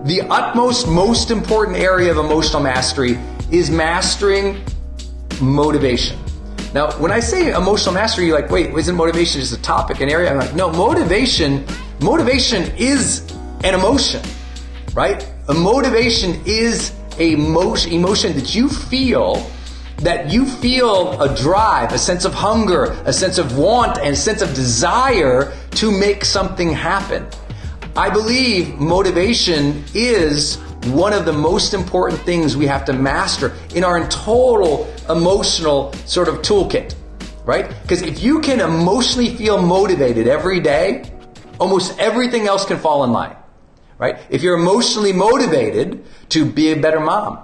The utmost, most important area of emotional mastery is mastering motivation. Now, when I say emotional mastery, you're like, wait, isn't motivation just a topic, an area? I'm like, no, motivation is an emotion, right? A motivation is a emotion that you feel a drive, a sense of hunger, a sense of want, and a sense of desire to make something happen. I believe motivation is one of the most important things we have to master in our total emotional sort of toolkit, right? Because if you can emotionally feel motivated every day, almost everything else can fall in line, right? If you're emotionally motivated to be a better mom,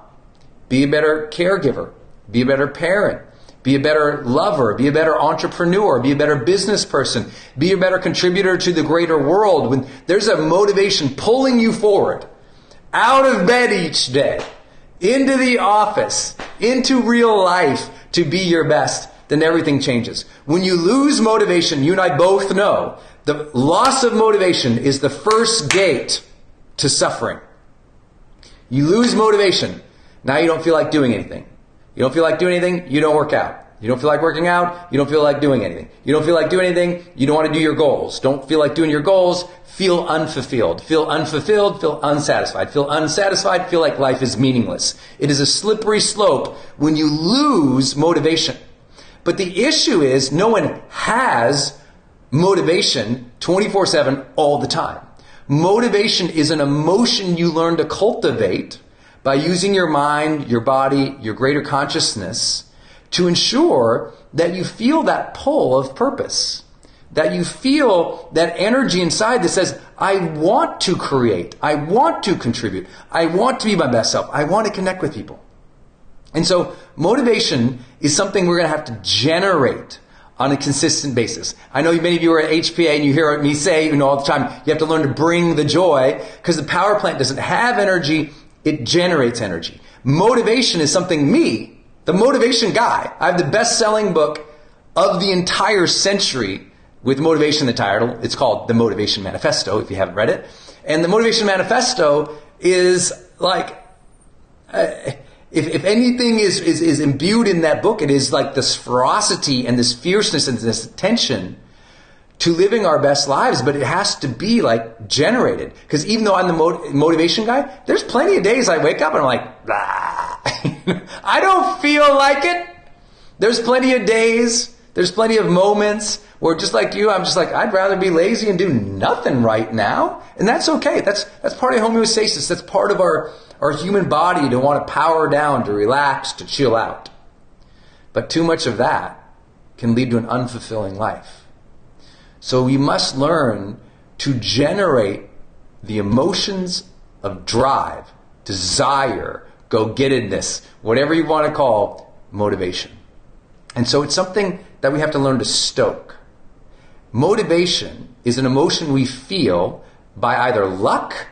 be a better caregiver, be a better parent, be a better lover, be a better entrepreneur, be a better business person, be a better contributor to the greater world. When there's a motivation pulling you forward, out of bed each day, into the office, into real life to be your best, then everything changes. When you lose motivation, you and I both know the loss of motivation is the first gate to suffering. You lose motivation. Now you don't feel like doing anything. You don't feel like doing anything, you don't work out. You don't feel like working out, you don't feel like doing anything. You don't feel like doing anything, you don't want to do your goals. Don't feel like doing your goals, feel unfulfilled. Feel unfulfilled, feel unsatisfied. Feel unsatisfied, feel like life is meaningless. It is a slippery slope when you lose motivation. But the issue is no one has motivation 24/7 all the time. Motivation is an emotion you learn to cultivate by using your mind, your body, your greater consciousness to ensure that you feel that pull of purpose, that you feel that energy inside that says, I want to create, I want to contribute, I want to be my best self, I want to connect with people. And so motivation is something we're going to have to generate on a consistent basis. I know many of you are at HPA and you hear me say, all the time, you have to learn to bring the joy because the power plant doesn't have energy. It generates energy. Motivation is something the motivation guy. I have the best-selling book of the entire century with motivation in the title. It's called The Motivation Manifesto, if you haven't read it. And the Motivation Manifesto is like, if anything is imbued in that book, it is like this ferocity and this fierceness and this attention to living our best lives, but it has to be like generated. Because even though I'm the motivation guy, there's plenty of days I wake up and I'm like, blah. I don't feel like it. There's plenty of days, there's plenty of moments where just like you, I'm just like, I'd rather be lazy and do nothing right now. And that's okay. That's part of homeostasis. That's part of our human body to want to power down, to relax, to chill out. But too much of that can lead to an unfulfilling life. So we must learn to generate the emotions of drive, desire, go-gettedness, whatever you want to call motivation. And so it's something that we have to learn to stoke. Motivation is an emotion we feel by either luck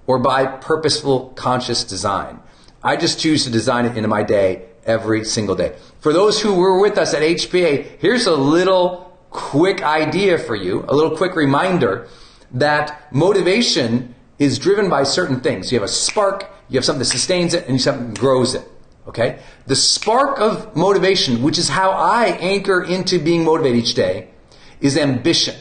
or by purposeful, conscious design. I just choose to design it into my day every single day. For those who were with us at HPA, here's a little quick idea for you, a little quick reminder that motivation is driven by certain things. You have a spark, you have something that sustains it, and you have something that grows it. Okay? The spark of motivation, which is how I anchor into being motivated each day, is ambition.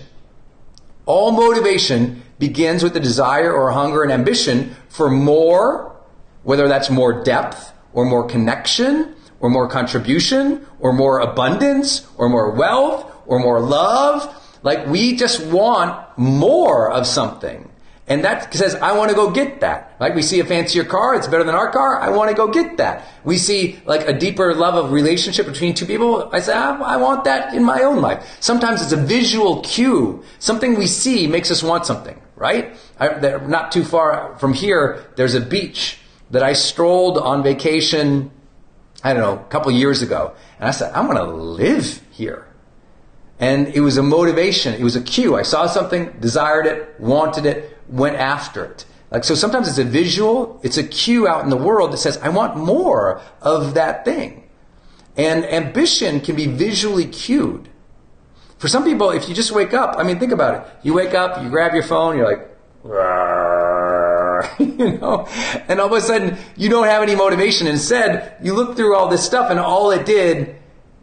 All motivation begins with the desire or hunger and ambition for more, whether that's more depth or more connection or more contribution or more abundance or more wealth or more love. Like we just want more of something. And that says, I want to go get that. Like we see a fancier car, it's better than our car, I want to go get that. We see like a deeper love of relationship between two people, I say, I want that in my own life. Sometimes it's a visual cue. Something we see makes us want something, right? Not too far from here, there's a beach that I strolled on vacation, I don't know, a couple years ago. And I said, I'm going to live here. And it was a motivation. It was a cue. I saw something, desired it, wanted it, went after it. Like, so sometimes it's a visual, it's a cue out in the world that says, I want more of that thing. And ambition can be visually cued. For some people, if you just wake up, I mean, think about it. You wake up, you grab your phone, you're like, are, and all of a sudden you don't have any motivation. Instead, you look through all this stuff and all it did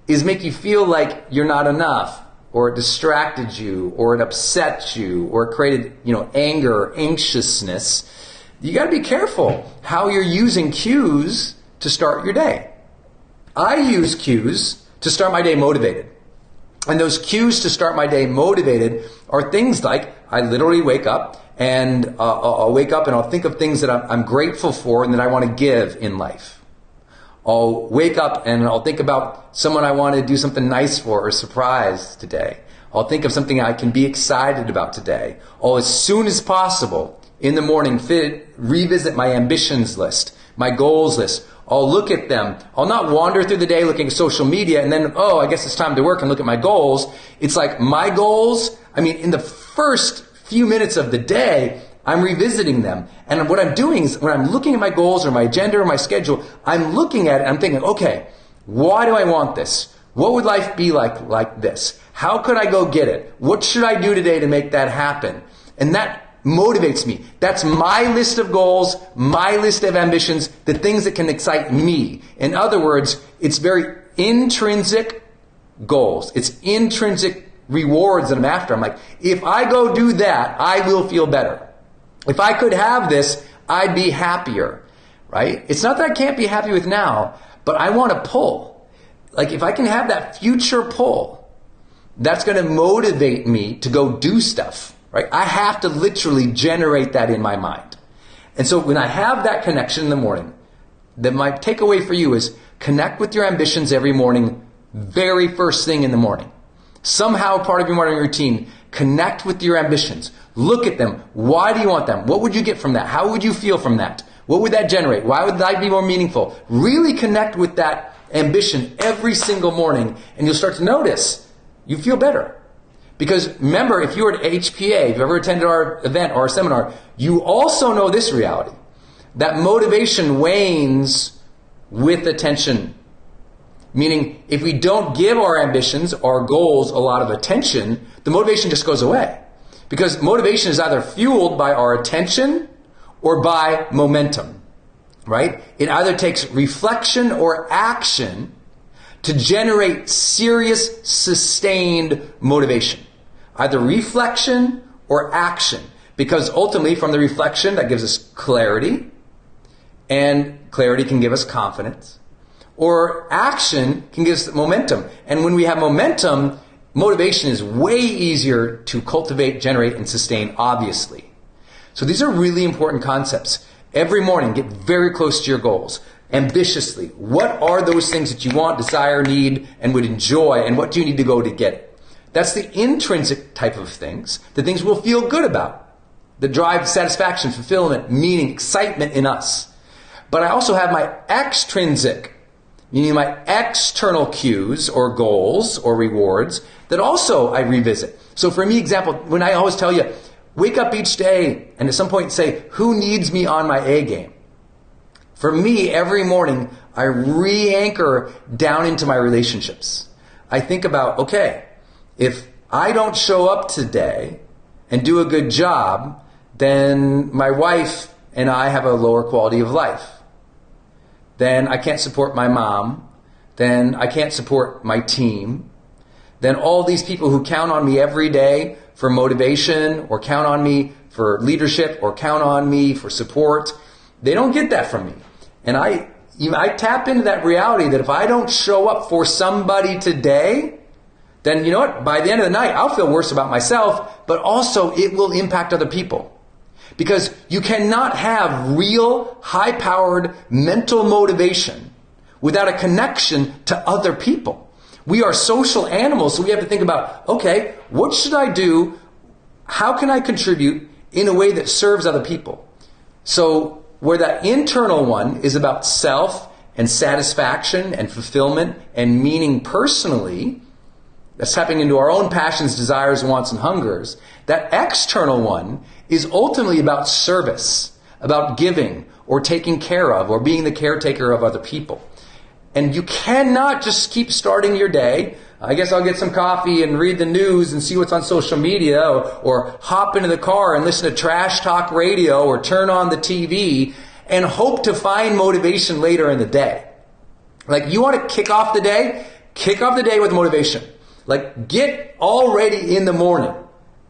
is make you feel like you're not enough, or it distracted you, or it upset you, or it created, anger or anxiousness. You got to be careful how you're using cues to start your day. I use cues to start my day motivated. And those cues to start my day motivated are things like I literally wake up and I'll wake up and I'll think of things that I'm grateful for and that I want to give in life. I'll wake up and I'll think about someone I want to do something nice for or surprise today. I'll think of something I can be excited about today. I'll, as soon as possible in the morning, revisit my ambitions list, my goals list. I'll look at them. I'll not wander through the day looking at social media and then, I guess it's time to work and look at my goals. It's like my goals, in the first few minutes of the day, I'm revisiting them. And what I'm doing is when I'm looking at my goals or my agenda or my schedule, I'm looking at it and I'm thinking, okay, why do I want this? What would life be like this? How could I go get it? What should I do today to make that happen? And that motivates me. That's my list of goals, my list of ambitions, the things that can excite me. In other words, it's very intrinsic goals. It's intrinsic rewards that I'm after. I'm like, if I go do that, I will feel better. If I could have this, I'd be happier, right? It's not that I can't be happy with now, but I want to pull. Like if I can have that future pull, that's going to motivate me to go do stuff, right? I have to literally generate that in my mind. And so when I have that connection in the morning, then my takeaway for you is connect with your ambitions every morning, very first thing in the morning. Somehow part of your morning routine, connect with your ambitions. Look at them. Why do you want them? What would you get from that? How would you feel from that? What would that generate? Why would life be more meaningful? Really connect with that ambition every single morning and you'll start to notice you feel better. Because remember, if you were at HPA, if you ever attended our event or our seminar, you also know this reality, that motivation wanes with attention. Meaning, if we don't give our ambitions, our goals, a lot of attention, the motivation just goes away. Because motivation is either fueled by our attention or by momentum, right? It either takes reflection or action to generate serious, sustained motivation. Either reflection or action. Because ultimately, from the reflection, that gives us clarity, and clarity can give us confidence. Or action can give us momentum. And when we have momentum, motivation is way easier to cultivate, generate, and sustain, obviously. So these are really important concepts. Every morning, get very close to your goals, ambitiously. What are those things that you want, desire, need, and would enjoy, and what do you need to go to get it? That's the intrinsic type of things, the things we'll feel good about, that drive satisfaction, fulfillment, meaning, excitement in us. But I also have my extrinsic, meaning my external cues or goals or rewards that also I revisit. So for me, example, when I always tell you, wake up each day and at some point say, who needs me on my A game? For me, every morning, I re-anchor down into my relationships. I think about, okay, if I don't show up today and do a good job, then my wife and I have a lower quality of life. Then I can't support my mom. Then I can't support my team. Then all these people who count on me every day for motivation or count on me for leadership or count on me for support, they don't get that from me. And I tap into that reality that if I don't show up for somebody today, then you know what? By the end of the night, I'll feel worse about myself, but also it will impact other people. Because you cannot have real, high-powered mental motivation without a connection to other people. We are social animals, so we have to think about, okay, what should I do? How can I contribute in a way that serves other people? So where that internal one is about self and satisfaction and fulfillment and meaning personally, that's tapping into our own passions, desires, wants, and hungers. That external one is ultimately about service, about giving or taking care of or being the caretaker of other people. And you cannot just keep starting your day. I guess I'll get some coffee and read the news and see what's on social media, or hop into the car and listen to trash talk radio or turn on the TV and hope to find motivation later in the day. Like, you want to kick off the day with motivation. Like, get already in the morning,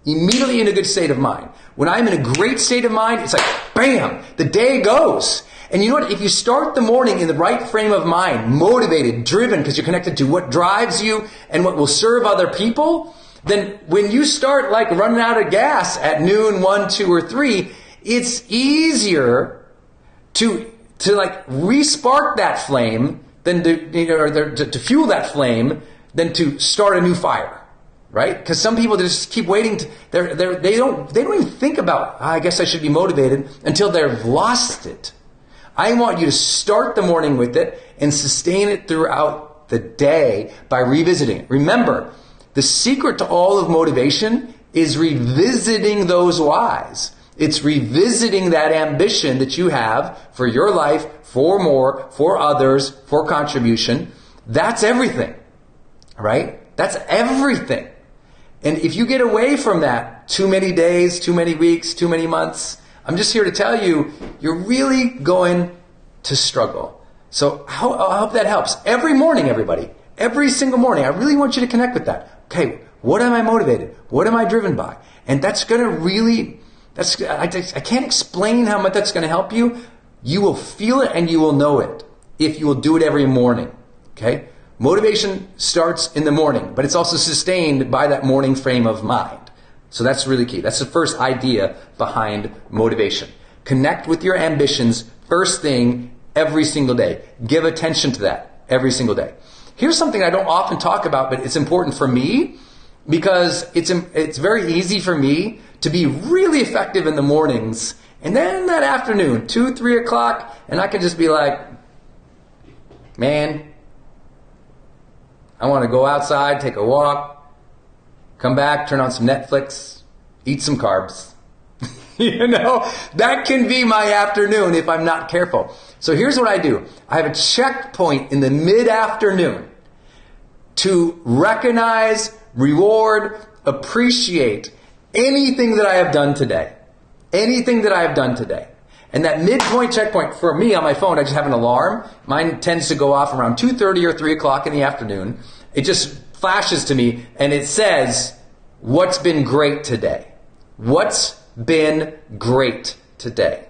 immediately in a good state of mind. When I'm in a great state of mind, it's like, bam, the day goes. And you know what? If you start the morning in the right frame of mind, motivated, driven, because you're connected to what drives you and what will serve other people, then when you start like running out of gas at noon, 1, 2, or 3, it's easier to like re-spark that flame than to fuel that flame than to start a new fire. Right? Because some people just keep waiting. They don't even think about, I guess I should be motivated, until they've lost it. I want you to start the morning with it and sustain it throughout the day by revisiting it. Remember, the secret to all of motivation is revisiting those whys. It's revisiting that ambition that you have for your life, for more, for others, for contribution. That's everything. Right? That's everything. And if you get away from that too many days, too many weeks, too many months, I'm just here to tell you, you're really going to struggle. So I hope that helps. Every morning, everybody, every single morning, I really want you to connect with that. Okay, what am I motivated? What am I driven by? And that's going to really, I can't explain how much that's going to help you. You will feel it and you will know it if you will do it every morning. Okay? Motivation starts in the morning, but it's also sustained by that morning frame of mind. So that's really key. That's the first idea behind motivation. Connect with your ambitions first thing every single day. Give attention to that every single day. Here's something I don't often talk about, but it's important for me because it's very easy for me to be really effective in the mornings, and then that afternoon, 2, 3 o'clock, and I can just be like, man, I want to go outside, take a walk, come back, turn on some Netflix, eat some carbs. You know, that can be my afternoon if I'm not careful. So here's what I do. I have a checkpoint in the mid-afternoon to recognize, reward, appreciate anything that I have done today. Anything that I have done today. And that midpoint checkpoint, for me on my phone, I just have an alarm. Mine tends to go off around 2:30 or 3 o'clock in the afternoon. It just flashes to me and it says, what's been great today? What's been great today?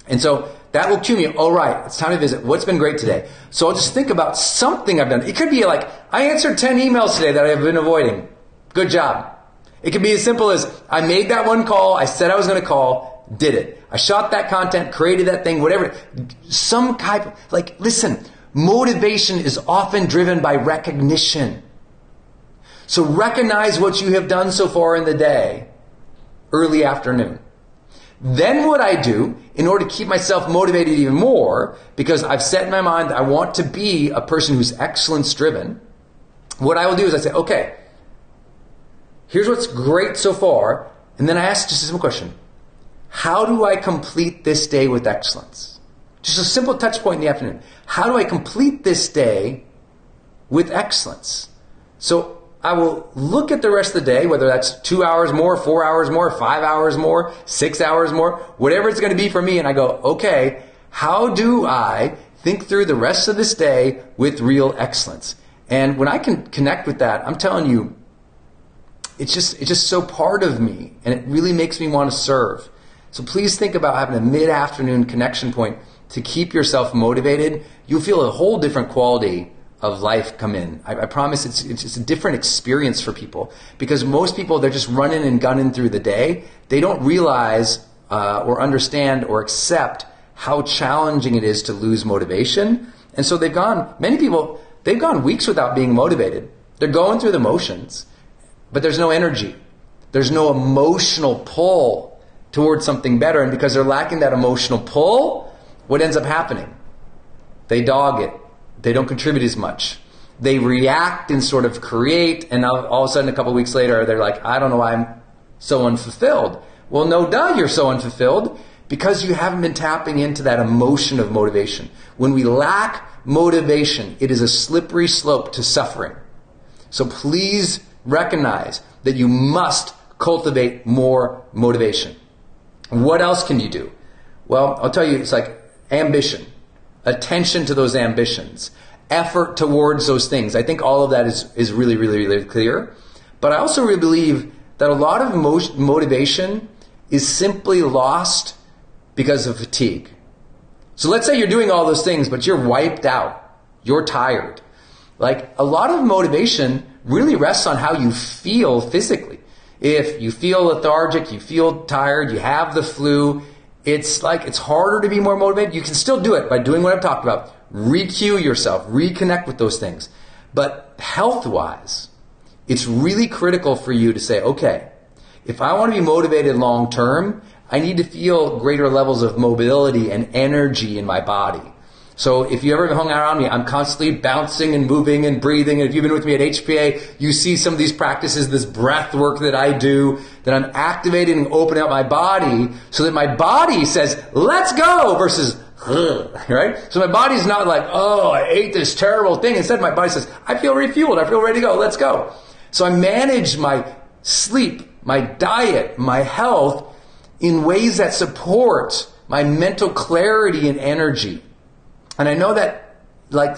And so that will cue me, all right, it's time to visit. What's been great today? So I'll just think about something I've done. It could be like, I answered 10 emails today that I've been avoiding. Good job. It could be as simple as, I made that one call, I said I was going to call, did it. I shot that content, created that thing, whatever. Some type of, like, listen, motivation is often driven by recognition. So recognize what you have done so far in the day, early afternoon. Then what I do, in order to keep myself motivated even more, because I've set in my mind I want to be a person who's excellence driven, what I will do is I say, okay, here's what's great so far, and then I ask just a simple question. How do I complete this day with excellence? Just a simple touch point in the afternoon. How do I complete this day with excellence? So I will look at the rest of the day, whether that's 2 hours more, 4 hours more, 5 hours more, 6 hours more, whatever it's going to be for me. And I go, okay, how do I think through the rest of this day with real excellence? And when I can connect with that, I'm telling you, it's just so part of me, and it really makes me want to serve. So please think about having a mid-afternoon connection point to keep yourself motivated. You'll feel a whole different quality of life come in. I promise it's a different experience for people, because most people, they're just running and gunning through the day. They don't realize or understand or accept how challenging it is to lose motivation. And so many people, they've gone weeks without being motivated. They're going through the motions, but there's no energy. There's no emotional pull towards something better. And because they're lacking that emotional pull, what ends up happening? They dog it. They don't contribute as much. They react and sort of create, and all of a sudden a couple of weeks later, they're like, I don't know why I'm so unfulfilled. Well, no duh, you're so unfulfilled Because you haven't been tapping into that emotion of motivation. When we lack motivation, it is a slippery slope to suffering. So please recognize that you must cultivate more motivation. What else can you do? Well, I'll tell you, it's like ambition, attention to those ambitions, effort towards those things. I think all of that is really, really, really clear. But I also really believe that a lot of motivation is simply lost because of fatigue. So let's say you're doing all those things, but you're wiped out. You're tired. Like, a lot of motivation really rests on how you feel physically. If you feel lethargic, you feel tired, you have the flu, it's harder to be more motivated. You can still do it by doing what I've talked about. Re-cue yourself, reconnect with those things. But health-wise, it's really critical for you to say, okay, if I want to be motivated long term, I need to feel greater levels of mobility and energy in my body. So if you ever hung out around me, I'm constantly bouncing and moving and breathing. And if you've been with me at HPA, you see some of these practices, this breath work that I do, that I'm activating and opening up my body so that my body says, let's go, versus, right? So my body's not like, oh, I ate this terrible thing. Instead, my body says, I feel refueled. I feel ready to go. Let's go. So I manage my sleep, my diet, my health in ways that support my mental clarity and energy. And I know that,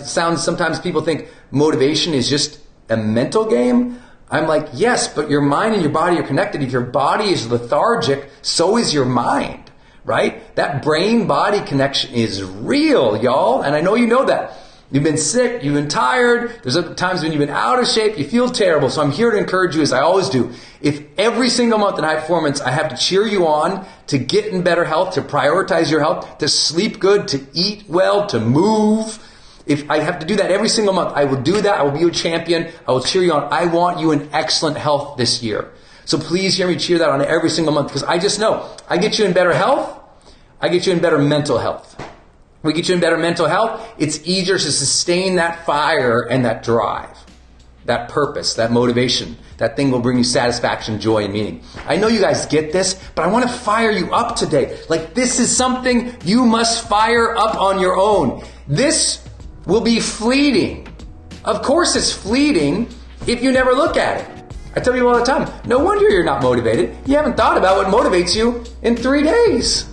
sometimes people think motivation is just a mental game. I'm like, yes, but your mind and your body are connected. If your body is lethargic, so is your mind, right? That brain-body connection is real, y'all. And I know you know that. You've been sick, you've been tired, there's other times when you've been out of shape, you feel terrible. So I'm here to encourage you, as I always do. If every single month in High Performance, I have to cheer you on to get in better health, to prioritize your health, to sleep good, to eat well, to move. If I have to do that every single month, I will do that. I will be your champion. I will cheer you on. I want you in excellent health this year. So please hear me cheer that on every single month, because I just know I get you in better health. I get you in better mental health. We get you in better mental health, it's easier to sustain that fire and that drive, that purpose, that motivation. That thing will bring you satisfaction, joy, and meaning. I know you guys get this, but I want to fire you up today. This is something you must fire up on your own. This will be fleeting. Of course it's fleeting if you never look at it. I tell people all the time, no wonder you're not motivated. You haven't thought about what motivates you in 3 days.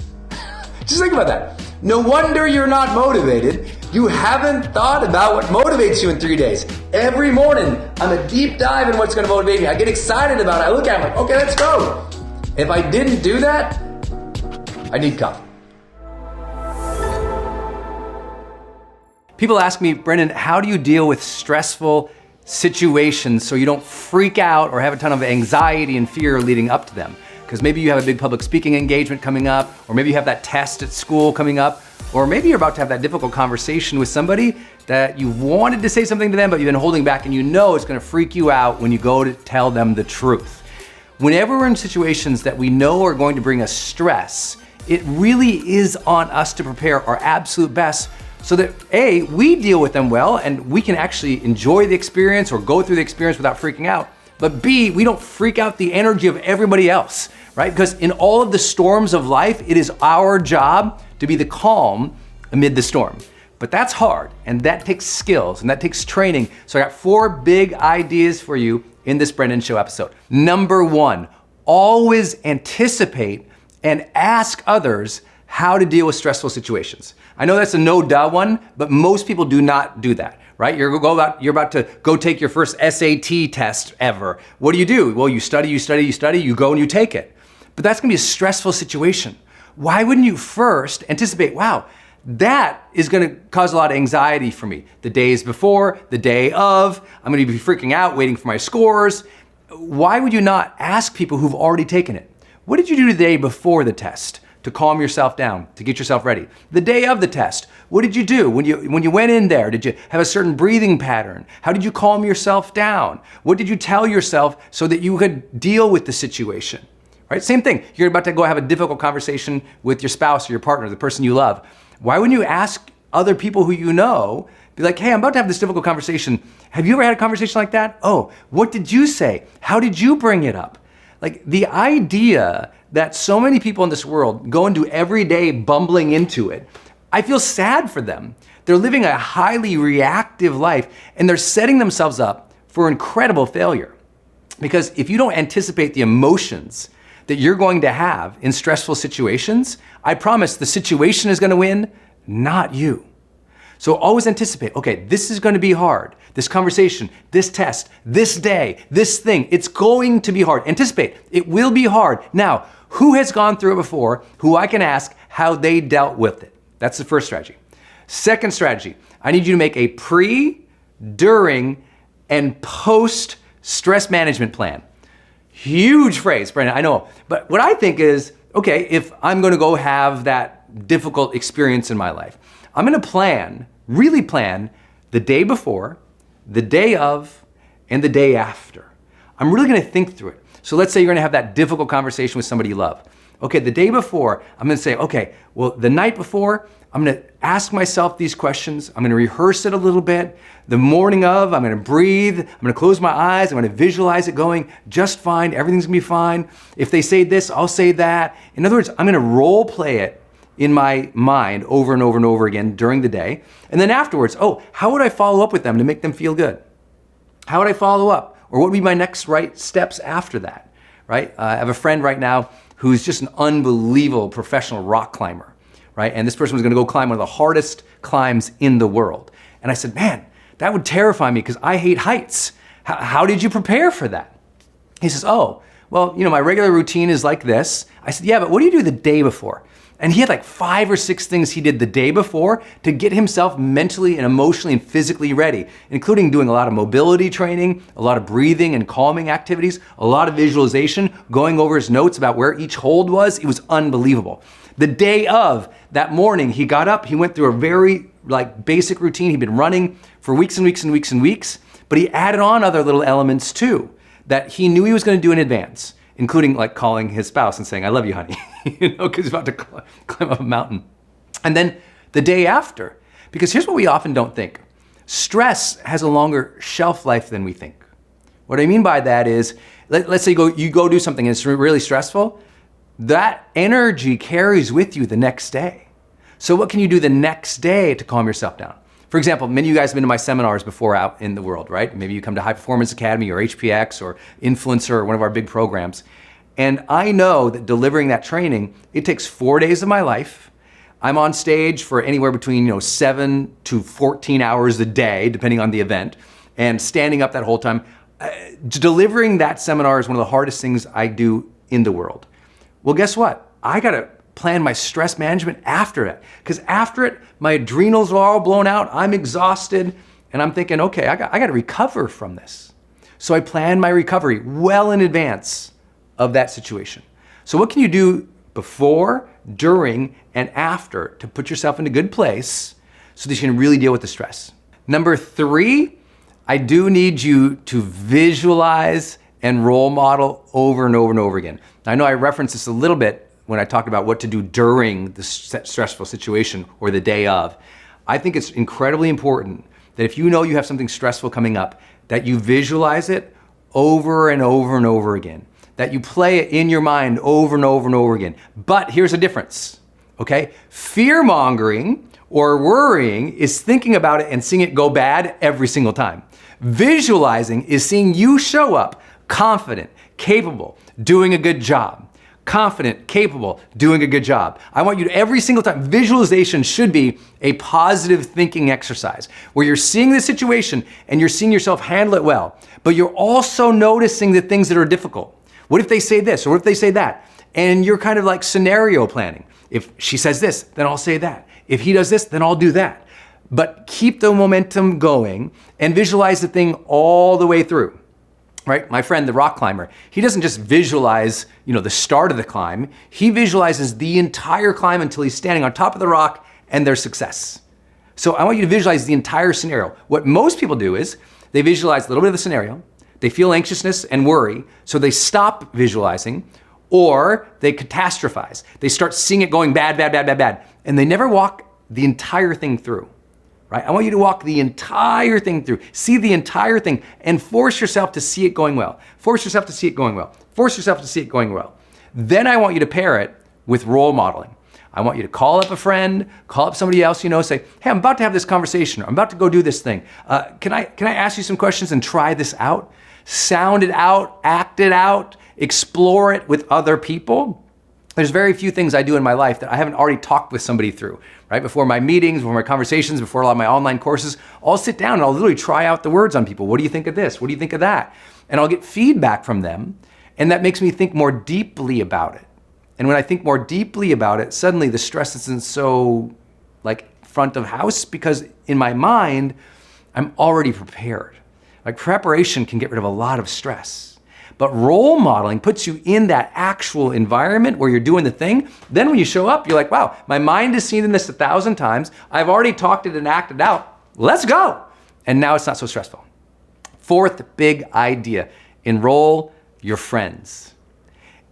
Just think about that. No wonder you're not motivated. You haven't thought about what motivates you in 3 days. Every morning, I'm a deep dive in what's going to motivate me. I get excited about it. I look at it, I'm like, okay, let's go. If I didn't do that, I need coffee. People ask me, Brendon, how do you deal with stressful situations so you don't freak out or have a ton of anxiety and fear leading up to them? Because maybe you have a big public speaking engagement coming up, or maybe you have that test at school coming up, or maybe you're about to have that difficult conversation with somebody that you wanted to say something to them, but you've been holding back, and you know it's gonna freak you out when you go to tell them the truth. Whenever we're in situations that we know are going to bring us stress, it really is on us to prepare our absolute best so that A, we deal with them well and we can actually enjoy the experience or go through the experience without freaking out. But B, we don't freak out the energy of everybody else, right? Because in all of the storms of life, it is our job to be the calm amid the storm. But that's hard, and that takes skills, and that takes training. So I got 4 big ideas for you in this Brendon Show episode. Number 1, always anticipate and ask others how to deal with stressful situations. I know that's a no-duh one, but most people do not do that, right? You're about to go take your first SAT test ever. What do? Well, you study, you go and you take it. But that's gonna be a stressful situation. Why wouldn't you first anticipate, wow, that is gonna cause a lot of anxiety for me. The days before, the day of, I'm gonna be freaking out, waiting for my scores. Why would you not ask people who've already taken it? What did you do the day before the test to calm yourself down, to get yourself ready? The day of the test, what did you do when you went in there? Did you have a certain breathing pattern? How did you calm yourself down? What did you tell yourself so that you could deal with the situation? Right? Same thing. You're about to go have a difficult conversation with your spouse or your partner, the person you love. Why wouldn't you ask other people who you know, be like, hey, I'm about to have this difficult conversation. Have you ever had a conversation like that? Oh, what did you say? How did you bring it up? Like, the idea that so many people in this world go into every day bumbling into it. I feel sad for them. They're living a highly reactive life and they're setting themselves up for incredible failure. Because if you don't anticipate the emotions that you're going to have in stressful situations, I promise the situation is going to win, not you. So always anticipate, okay, this is going to be hard. This conversation, this test, this day, this thing, it's going to be hard. Anticipate, it will be hard. Now, who has gone through it before, who I can ask how they dealt with it? That's the first strategy. Second strategy, I need you to make a pre, during, and post stress management plan. Huge phrase, Brendon, I know. But what I think is, okay, if I'm going to go have that difficult experience in my life, I'm going to plan, really plan, the day before, the day of, and the day after. I'm really going to think through it. So let's say you're going to have that difficult conversation with somebody you love. Okay, the day before, I'm going to say, okay, well, the night before, I'm going to ask myself these questions. I'm going to rehearse it a little bit. The morning of, I'm going to breathe. I'm going to close my eyes. I'm going to visualize it going just fine. Everything's going to be fine. If they say this, I'll say that. In other words, I'm going to role play it in my mind over and over and over again during the day. And then afterwards, oh, how would I follow up with them to make them feel good? How would I follow up? Or what would be my next right steps after that, right? I have a friend right now who's just an unbelievable professional rock climber, right? And this person was gonna go climb one of the hardest climbs in the world. And I said, man, that would terrify me because I hate heights. How did you prepare for that? He says, oh, well, my regular routine is like this. I said, yeah, but what do you do the day before? And he had like 5 or 6 things he did the day before to get himself mentally and emotionally and physically ready, including doing a lot of mobility training, a lot of breathing and calming activities, a lot of visualization, going over his notes about where each hold was. It was unbelievable. The day of, that morning, he got up, he went through a very basic routine. He'd been running for weeks and weeks and weeks and weeks, but he added on other little elements too that he knew he was going to do in advance, including calling his spouse and saying, I love you, honey, because he's about to climb up a mountain. And then the day after, because here's what we often don't think. Stress has a longer shelf life than we think. What I mean by that is, let's say you go do something and it's really stressful, that energy carries with you the next day. So what can you do the next day to calm yourself down? For example, many of you guys have been to my seminars before out in the world, right? Maybe you come to High Performance Academy or HPX or Influencer or one of our big programs. And I know that delivering that training, it takes 4 days of my life. I'm on stage for anywhere between 7 to 14 hours a day, depending on the event, and standing up that whole time. Delivering that seminar is one of the hardest things I do in the world. Well, guess what? I gotta plan my stress management after it. Because after it, my adrenals are all blown out, I'm exhausted, and I'm thinking, okay, I got to recover from this. So I plan my recovery well in advance of that situation. So what can you do before, during, and after to put yourself in a good place so that you can really deal with the stress? Number 3, I do need you to visualize and role model over and over and over again. Now, I know I referenced this a little bit when I talked about what to do during the stressful situation or the day of. I think it's incredibly important that if you know you have something stressful coming up, that you visualize it over and over and over again, that you play it in your mind over and over and over again. But here's a difference, okay? Fear-mongering or worrying is thinking about it and seeing it go bad every single time. Visualizing is seeing you show up confident, capable, doing a good job. Confident, capable, doing a good job. I want you to every single time, visualization should be a positive thinking exercise where you're seeing the situation and you're seeing yourself handle it well, but you're also noticing the things that are difficult. What if they say this or what if they say that? And you're kind of scenario planning. If she says this, then I'll say that. If he does this, then I'll do that. But keep the momentum going and visualize the thing all the way through. Right? My friend, the rock climber, he doesn't just visualize, the start of the climb. He visualizes the entire climb until he's standing on top of the rock and their success. So I want you to visualize the entire scenario. What most people do is they visualize a little bit of the scenario, they feel anxiousness and worry, so they stop visualizing, or they catastrophize. They start seeing it going bad, bad, bad, bad, bad, and they never walk the entire thing through. Right? I want you to walk the entire thing through, see the entire thing, and force yourself to see it going well. Force yourself to see it going well. Force yourself to see it going well. Then I want you to pair it with role modeling. I want you to call up a friend, call up somebody else you know, say, hey, I'm about to have this conversation. I'm about to go do this thing. Can I ask you some questions and try this out? Sound it out, act it out, explore it with other people. There's very few things I do in my life that I haven't already talked with somebody through, right? Before my meetings, before my conversations, before a lot of my online courses, I'll sit down and I'll literally try out the words on people. What do you think of this? What do you think of that? And I'll get feedback from them, and that makes me think more deeply about it. And when I think more deeply about it, suddenly the stress isn't so like front of house, because in my mind, I'm already prepared. Like preparation can get rid of a lot of stress. But role modeling puts you in that actual environment where you're doing the thing. Then when you show up, you're like, wow, my mind has seen this 1,000 times. I've already talked it and acted out. Let's go. And now it's not so stressful. Fourth big idea, enroll your friends.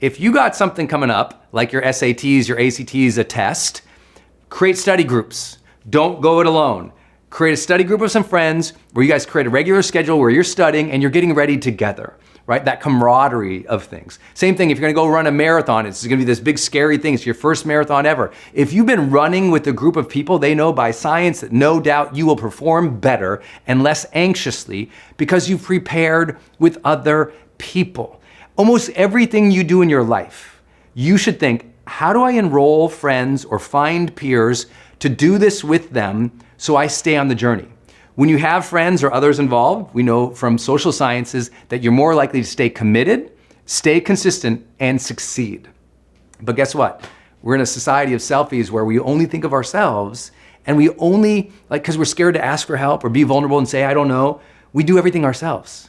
If you got something coming up, like your SATs, your ACTs, a test, create study groups. Don't go it alone. Create a study group of some friends where you guys create a regular schedule where you're studying and you're getting ready together, right? That camaraderie of things. Same thing, if you're gonna go run a marathon, it's gonna be this big scary thing, it's your first marathon ever. If you've been running with a group of people, they know by science that no doubt you will perform better and less anxiously because you've prepared with other people. Almost everything you do in your life, you should think, how do I enroll friends or find peers to do this with them so I stay on the journey? When you have friends or others involved, we know from social sciences that you're more likely to stay committed, stay consistent, and succeed. But guess what? We're in a society of selfies where we only think of ourselves, and we only, because we're scared to ask for help or be vulnerable and say, I don't know, we do everything ourselves.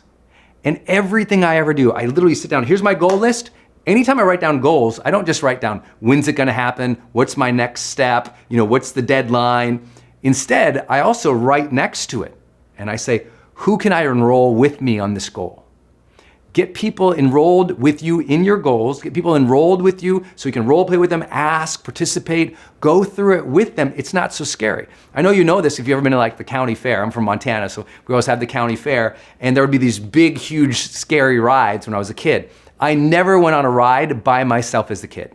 And everything I ever do, I literally sit down, here's my goal list. Anytime I write down goals, I don't just write down, when's it gonna happen? What's my next step? What's the deadline? Instead, I also write next to it and I say, who can I enroll with me on this goal? Get people enrolled with you in your goals, get people enrolled with you so you can role play with them, ask, participate, go through it with them. It's not so scary. I know you know this if you've ever been to like the county fair. I'm from Montana, so we always had the county fair, and there would be these big, huge, scary rides when I was a kid. I never went on a ride by myself as a kid.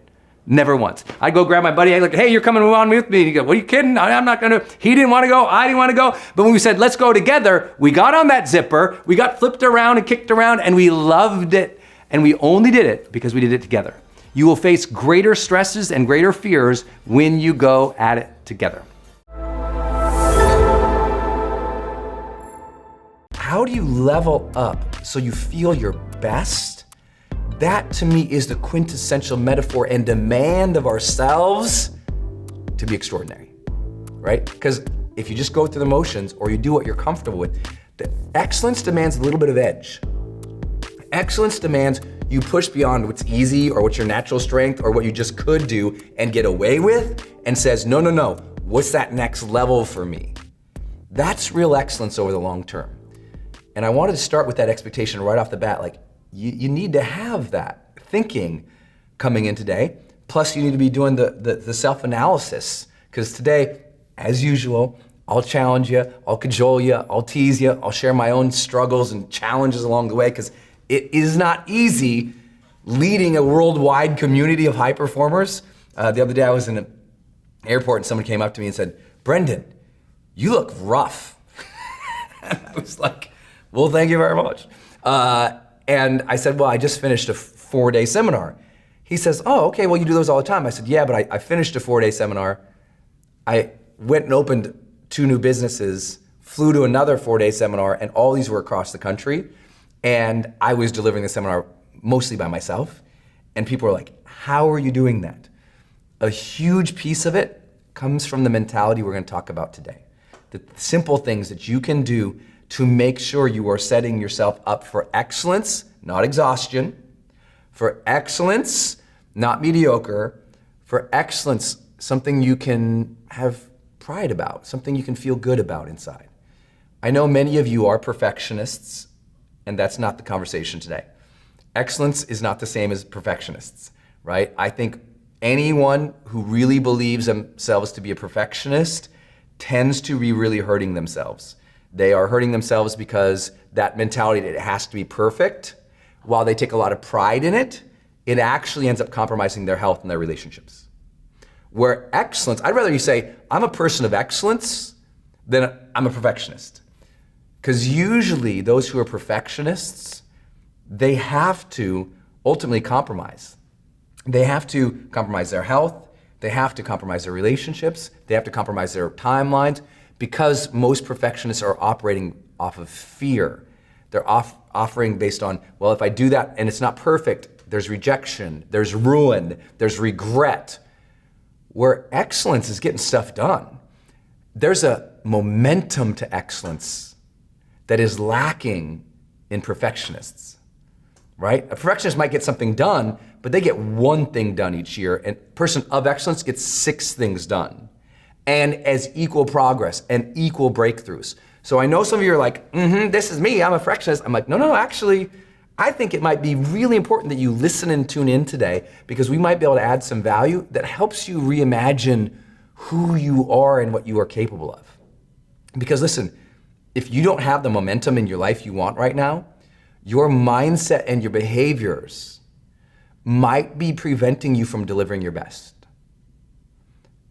Never once. I'd go grab my buddy, I'd like, hey, you're coming on with me. And he'd go, what are you kidding? I'm not gonna. He didn't wanna go, I didn't wanna go. But when we said, let's go together, we got on that zipper, we got flipped around and kicked around, and we loved it. And we only did it because we did it together. You will face greater stresses and greater fears when you go at it together. How do you level up so you feel your best? That to me is the quintessential metaphor and demand of ourselves to be extraordinary, right? Because if you just go through the motions or you do what you're comfortable with, the excellence demands a little bit of edge. Excellence demands you push beyond what's easy or what's your natural strength or what you just could do and get away with and says, no, no, no, what's that next level for me? That's real excellence over the long term. And I wanted to start with that expectation right off the bat, like, you need to have that thinking coming in today. Plus you need to be doing the self-analysis, because today, as usual, I'll challenge you, I'll cajole you, I'll tease you, I'll share my own struggles and challenges along the way, because it is not easy leading a worldwide community of high performers. The other day I was in an airport and someone came up to me and said, Brendon, you look rough. And I was like, well, thank you very much. And I said, well, I just finished a 4-day seminar. He says, oh, okay, well, you do those all the time. I said, yeah, but I finished a 4-day seminar. I went and opened 2 new businesses, flew to another 4-day seminar, and all these were across the country. And I was delivering the seminar mostly by myself. And people were like, how are you doing that? A huge piece of it comes from the mentality we're gonna talk about today. The simple things that you can do to make sure you are setting yourself up for excellence, not exhaustion, for excellence, not mediocre, for excellence, something you can have pride about, something you can feel good about inside. I know many of you are perfectionists, and that's not the conversation today. Excellence is not the same as perfectionists, right? I think anyone who really believes themselves to be a perfectionist tends to be really hurting themselves. They are hurting themselves because that mentality that it has to be perfect, while they take a lot of pride in it, it actually ends up compromising their health and their relationships. Where excellence, I'd rather you say, I'm a person of excellence than I'm a perfectionist. Because usually those who are perfectionists, they have to ultimately compromise. They have to compromise their health, they have to compromise their relationships, they have to compromise their timelines, because most perfectionists are operating off of fear. They're offering based on, well, if I do that and it's not perfect, there's rejection, there's ruin, there's regret. Where excellence is getting stuff done. There's a momentum to excellence that is lacking in perfectionists, right? A perfectionist might get something done, but they get one thing done each year, and a person of excellence gets 6 things done, and as equal progress and equal breakthroughs. So I know some of you are like, this is me, I'm a perfectionist. I'm like, no, actually, I think it might be really important that you listen and tune in today, because we might be able to add some value that helps you reimagine who you are and what you are capable of. Because listen, if you don't have the momentum in your life you want right now, your mindset and your behaviors might be preventing you from delivering your best.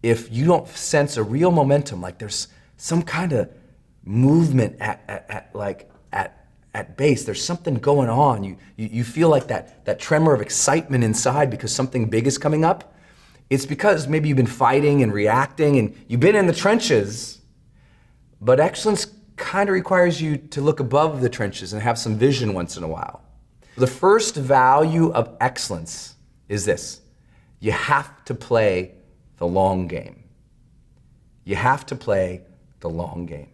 If you don't sense a real momentum, like there's some kind of movement at base, there's something going on. You feel like that tremor of excitement inside because something big is coming up. It's because maybe you've been fighting and reacting and you've been in the trenches, but excellence kind of requires you to look above the trenches and have some vision once in a while. The first value of excellence is this: you have to play the long game. You have to play the long game.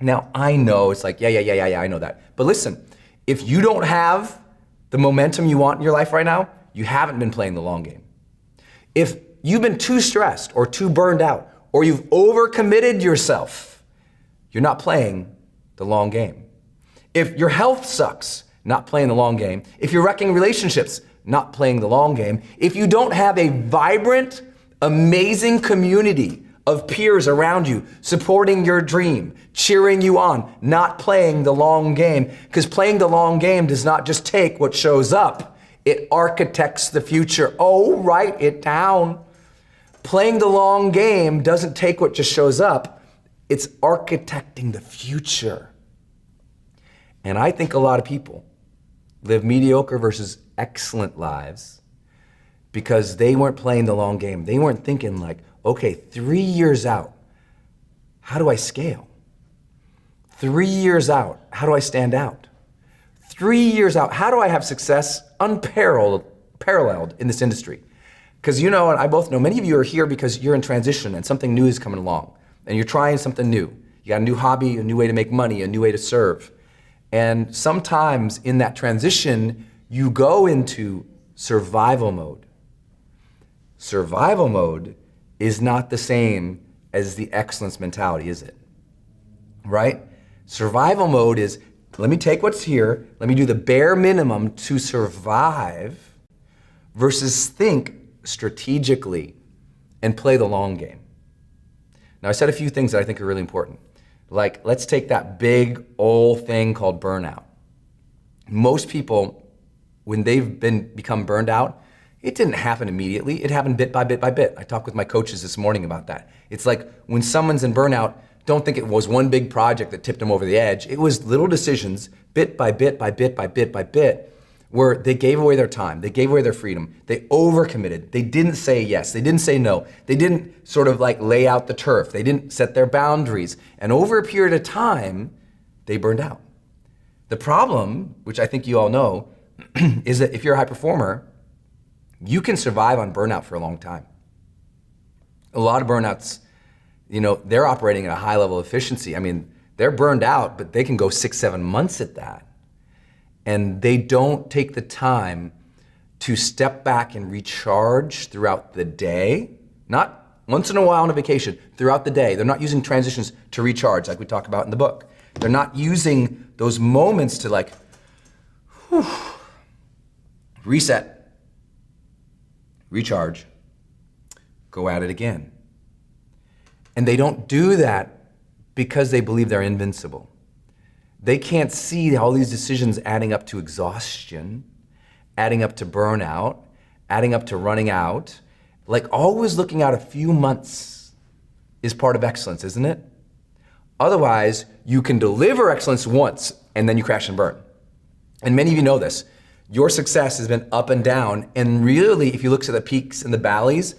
Now, I know it's like, yeah, I know that. But listen, if you don't have the momentum you want in your life right now, you haven't been playing the long game. If you've been too stressed or too burned out, or you've overcommitted yourself, you're not playing the long game. If your health sucks, not playing the long game. If you're wrecking relationships, not playing the long game. If you don't have a vibrant, amazing community of peers around you supporting your dream, cheering you on, not playing the long game. Because playing the long game does not just take what shows up, it architects the future. Oh, write it down. Playing the long game doesn't take what just shows up, it's architecting the future. And I think a lot of people live mediocre versus excellent lives because they weren't playing the long game. They weren't thinking like, okay, 3 years out, how do I scale? 3 years out, how do I stand out? 3 years out, how do I have success unparalleled in this industry? Because you know, and I both know, many of you are here because you're in transition and something new is coming along and you're trying something new. You got a new hobby, a new way to make money, a new way to serve. And sometimes in that transition, you go into survival mode. Survival mode is not the same as the excellence mentality, is it? Right? Survival mode is, let me take what's here, let me do the bare minimum to survive, versus think strategically and play the long game. Now, I said a few things that I think are really important. Like, let's take that big old thing called burnout. Most people, when they've become burned out, it didn't happen immediately. It happened bit by bit by bit. I talked with my coaches this morning about that. It's like when someone's in burnout, don't think it was one big project that tipped them over the edge. It was little decisions, bit by bit by bit by bit by bit, where they gave away their time, they gave away their freedom, they overcommitted, they didn't say yes, they didn't say no, they didn't sort of like lay out the turf, they didn't set their boundaries, and over a period of time, they burned out. The problem, which I think you all know, is that if you're a high performer, you can survive on burnout for a long time. A lot of burnouts, they're operating at a high level of efficiency. I mean, they're burned out, but they can go 6-7 months at that. And they don't take the time to step back and recharge throughout the day, not once in a while on a vacation, throughout the day. They're not using transitions to recharge like we talk about in the book. They're not using those moments to like, reset, recharge, go at it again. And they don't do that because they believe they're invincible. They can't see all these decisions adding up to exhaustion, adding up to burnout, adding up to running out. Like always looking out a few months is part of excellence, isn't it? Otherwise, you can deliver excellence once and then you crash and burn. And many of you know this. Your success has been up and down. And really, if you look at the peaks and the valleys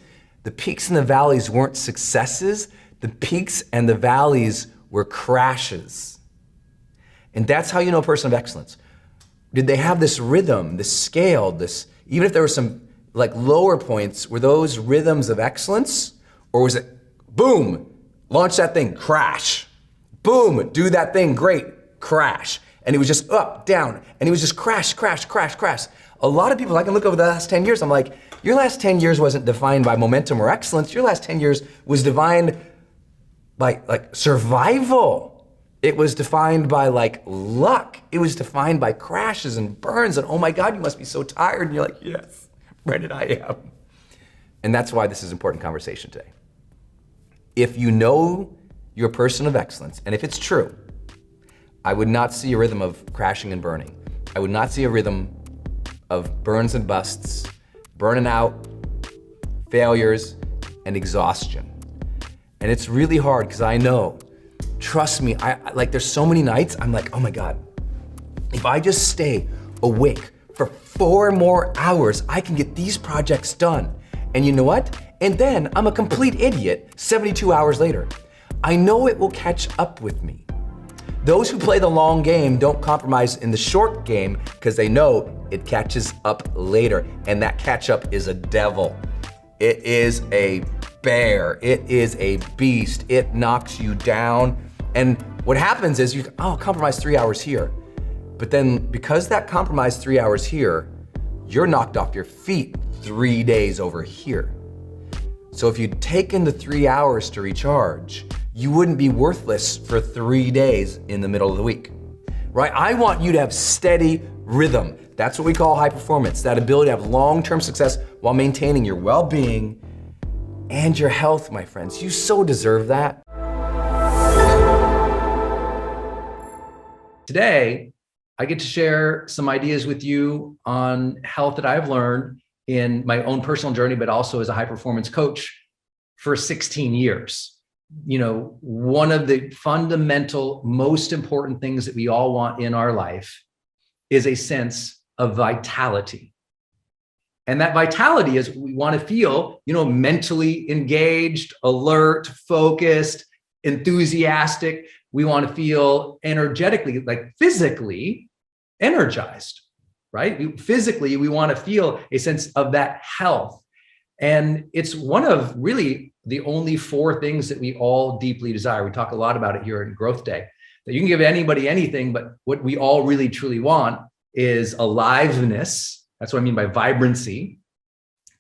weren't successes. The peaks and the valleys were crashes. And that's how you know a person of excellence. Did they have this rhythm, this scale, even if there were some like lower points, were those rhythms of excellence? Or was it boom, launch that thing, crash. Boom, do that thing, great, crash. And it was just up, down, and it was just crash, crash, crash, crash. A lot of people, I can look over the last 10 years, I'm like, your last 10 years wasn't defined by momentum or excellence. Your last 10 years was defined by like survival. It was defined by like luck. It was defined by crashes and burns and oh my God, you must be so tired. And you're like, yes, Brendon, I am. And that's why this is an important conversation today. If you know you're a person of excellence, and if it's true, I would not see a rhythm of crashing and burning. I would not see a rhythm of burns and busts, burning out, failures, and exhaustion. And it's really hard because I know, trust me, there's so many nights I'm like, oh my God, if I just stay awake for 4 more hours, I can get these projects done. And you know what? And then I'm a complete idiot 72 hours later. I know it will catch up with me. Those who play the long game don't compromise in the short game because they know it catches up later. And that catch up is a devil. It is a bear. It is a beast. It knocks you down. And what happens is compromise 3 hours here. But then because that compromise 3 hours here, you're knocked off your feet 3 days over here. So if you'd taken the 3 hours to recharge, you wouldn't be worthless for 3 days in the middle of the week, right? I want you to have steady rhythm. That's what we call high performance, that ability to have long-term success while maintaining your well-being and your health, my friends. You so deserve that. Today, I get to share some ideas with you on health that I've learned in my own personal journey, but also as a high performance coach for 16 years. You know, one of the fundamental, most important things that we all want in our life is a sense of vitality. And that vitality is we want to feel, mentally engaged, alert, focused, enthusiastic. We want to feel energetically, like physically energized, right? Physically, we want to feel a sense of that health. And it's one of really the only 4 things that we all deeply desire. We talk a lot about it here in GrowthDay, that you can give anybody anything, but what we all really truly want is aliveness. That's what I mean by vibrancy,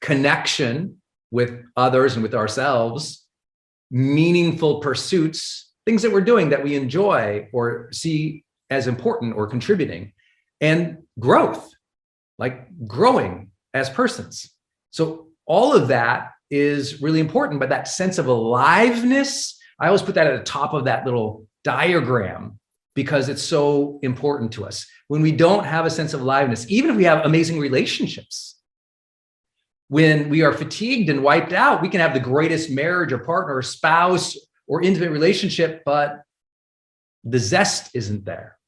connection with others and with ourselves, meaningful pursuits, things that we're doing that we enjoy or see as important or contributing, and growth, like growing as persons. So all of that is really important, but that sense of aliveness, I always put that at the top of that little diagram because it's so important to us. When we don't have a sense of aliveness, even if we have amazing relationships, when we are fatigued and wiped out, we can have the greatest marriage or partner or spouse or intimate relationship, but the zest isn't there.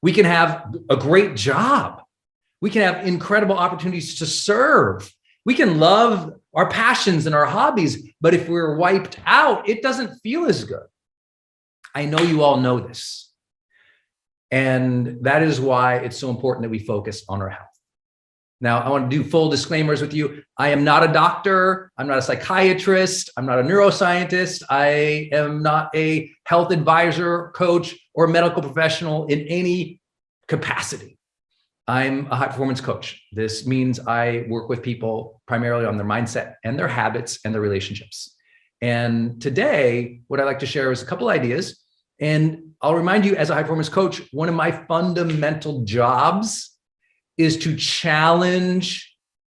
We can have a great job. We can have incredible opportunities to serve. We can love our passions and our hobbies, but if we're wiped out, it doesn't feel as good. I know you all know this. And that is why it's so important that we focus on our health. Now, I want to do full disclaimers with you. I am not a doctor. I'm not a psychiatrist. I'm not a neuroscientist. I am not a health advisor, coach, or medical professional in any capacity. I'm a high performance coach. This means I work with people primarily on their mindset and their habits and their relationships. And today, what I'd like to share is a couple ideas. And I'll remind you, as a high performance coach, one of my fundamental jobs is to challenge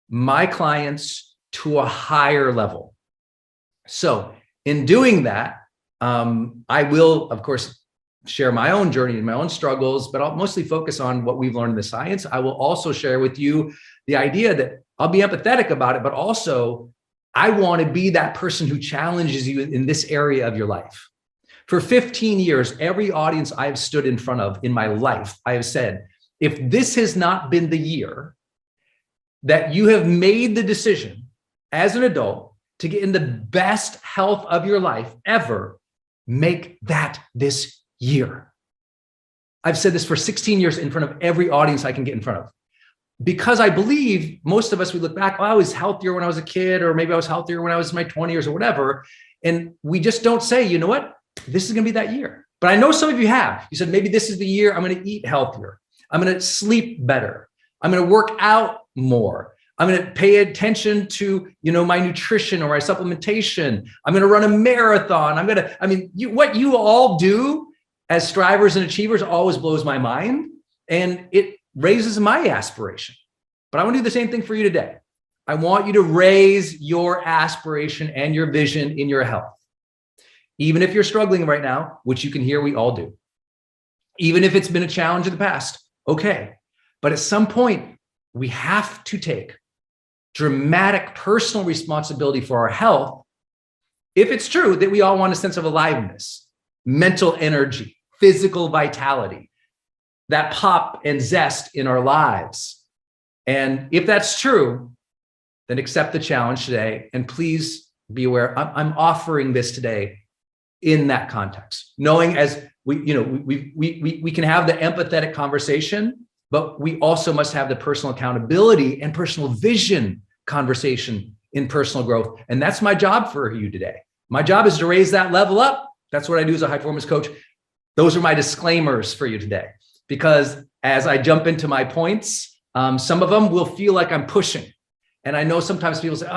my clients to a higher level. So in doing that, I will, of course, share my own journey and my own struggles, but I'll mostly focus on what we've learned in the science. I will also share with you the idea that I'll be empathetic about it, but also I want to be that person who challenges you in this area of your life. For 15 years, every audience I have stood in front of in my life, I have said, if this has not been the year that you have made the decision as an adult to get in the best health of your life ever, make that this year. I've said this for 16 years in front of every audience I can get in front of. Because I believe most of us, we look back, oh, I was healthier when I was a kid, or maybe I was healthier when I was in my 20s or whatever. And we just don't say, you know what, this is going to be that year. But I know some of you have. You said, maybe this is the year I'm going to eat healthier. I'm going to sleep better. I'm going to work out more. I'm going to pay attention to, my nutrition or my supplementation. I'm going to run a marathon. What you all do as strivers and achievers always blows my mind. And it raises my aspiration. But I want to do the same thing for you today. I want you to raise your aspiration and your vision in your health. Even if you're struggling right now, which you can hear we all do. Even if it's been a challenge in the past, okay. But at some point, we have to take dramatic personal responsibility for our health if it's true that we all want a sense of aliveness, mental energy, physical vitality, that pop and zest in our lives. And if that's true, then accept the challenge today. And please be aware, I'm offering this today in that context, knowing as we can have the empathetic conversation, but we also must have the personal accountability and personal vision conversation in personal growth. And that's my job for you today. My job is to raise that level up. That's what I do as a high performance coach. Those are my disclaimers for you today, because as I jump into my points, some of them will feel like I'm pushing. And I know sometimes people say,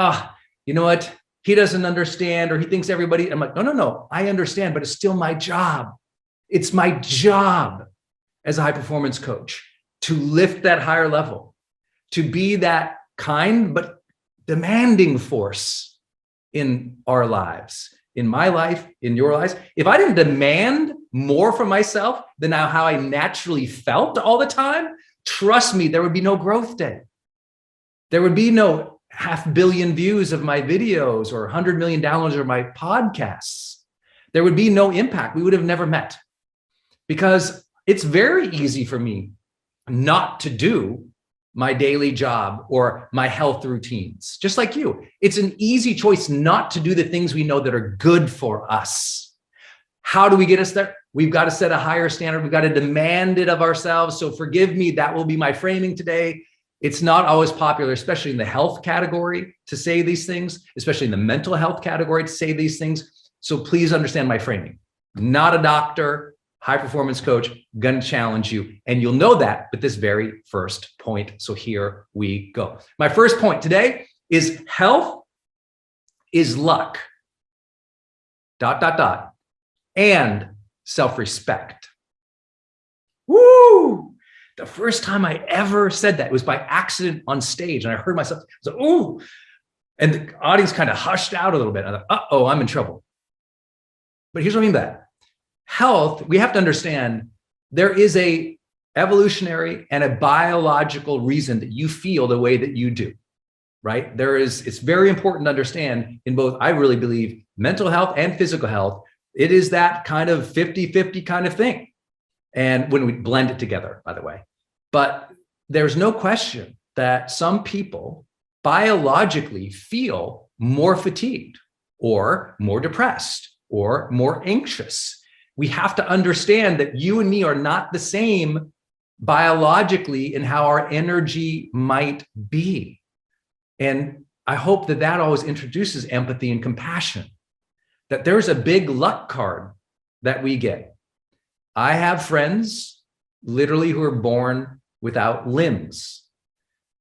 you know what? He doesn't understand, or he thinks everybody, I'm like, no, I understand, but it's still my job. It's my job as a high performance coach to lift that higher level, to be that kind, but demanding force in our lives, in my life, in your lives. If I didn't demand more from myself than how I naturally felt all the time, trust me, there would be no growth day. There would be no 500 million views of my videos or 100 million downloads of my podcasts. There would be no impact. We would have never met, because it's very easy for me not to do my daily job or my health routines, just like you. It's an easy choice not to do the things we know that are good for us. How do we get us there? We've got to set a higher standard. We've got to demand it of ourselves. So forgive me, that will be my framing today. It's not always popular, especially in the health category, to say these things, especially in the mental health category to say these things. So please understand my framing. Not a doctor, high performance coach, gonna challenge you. And you'll know that with this very first point. So here we go. My first point today is health is luck, ... and self-respect. Woo! The first time I ever said that, it was by accident on stage, and I heard myself, I was like, ooh, and the audience kind of hushed out a little bit. I thought, uh-oh, I'm in trouble. But here's what I mean by that. Health, we have to understand there is a evolutionary and a biological reason that you feel the way that you do, right? It's very important to understand in both, I really believe, mental health and physical health, it is that kind of 50-50 kind of thing. And when we blend it together, by the way, but there's no question that some people biologically feel more fatigued or more depressed or more anxious. We have to understand that you and me are not the same biologically in how our energy might be. And I hope that that always introduces empathy and compassion, that there's a big luck card that we get. I have friends literally who are born without limbs.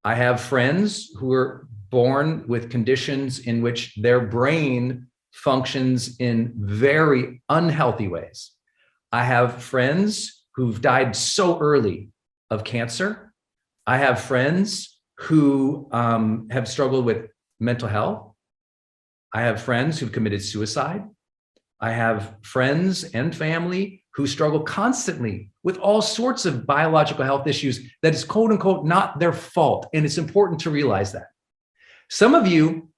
I have friends who are born with conditions in which their brain functions in very unhealthy ways. I have friends who've died so early of cancer. I have friends who have struggled with mental health. I have friends who've committed suicide. I have friends and family who struggle constantly with all sorts of biological health issues that is quote unquote not their fault. And it's important to realize that. Some of you,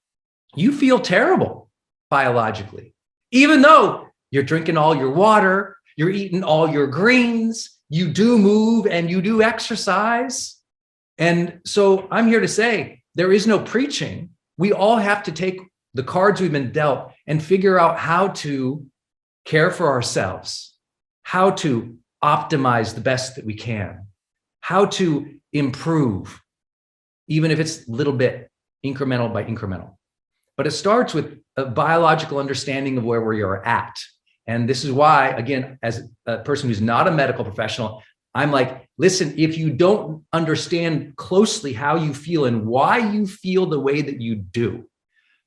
you feel terrible biologically, even though you're drinking all your water, you're eating all your greens, you do move and you do exercise. And so I'm here to say there is no preaching. We all have to take the cards we've been dealt and figure out how to care for ourselves, how to optimize the best that we can, how to improve, even if it's a little bit, incremental by incremental. But it starts with a biological understanding of where we are at. And this is why, again, as a person who's not a medical professional, I'm like, listen, if you don't understand closely how you feel and why you feel the way that you do,